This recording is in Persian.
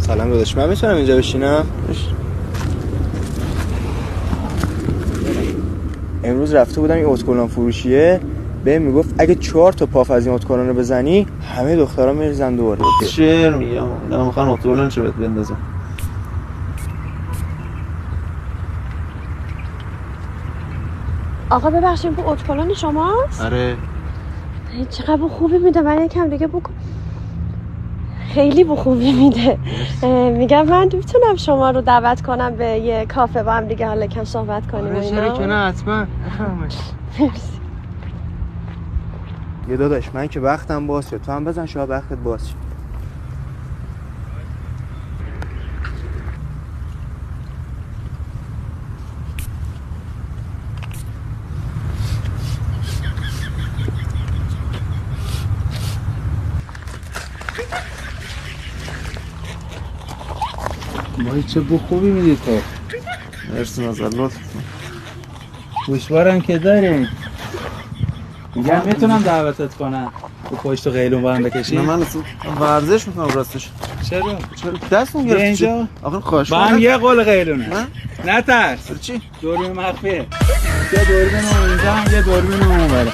سلام داداش، من میتونم اینجا بشینم؟ امروز رفته بودم این اتکلون فروشیه، بهم میگفت اگه 4 تا پاف از این اتکلون رو بزنی همه دخترا میریزن دوباره. چه میگم؟ من میخوام اتکلون چه بندازم. آقا ببخشید bu اتکلون شماست؟ آره. چقدر بو خوبی میده، من یکم دیگه بکن. خیلی بو خوبی میده. میگم من میتونم شما رو دعوت کنم به یه کافه با هم دیگه حالا کم صحبت کنیم. آره چرا که نه، حتما. مرسی. یه داداش من که وقتم باز شد، تو هم بزن شاید وقتت باز شد. وای چه بو خوبی میدی تو. مرسی نظر لطف. گوشوارم که داریم. میگم میتونم دعوتت کنم تو پشت و قیلون با هم بکشی؟ نه من اصلا ورزش میکنم راستش. چرا دستم گرفت اینجا؟ آخه خواهش با هم یه قول قیلونه. من؟ نترس. چی؟ دوربین مخفیه. یه دوربین اونجا هم یه دوربین اون بره.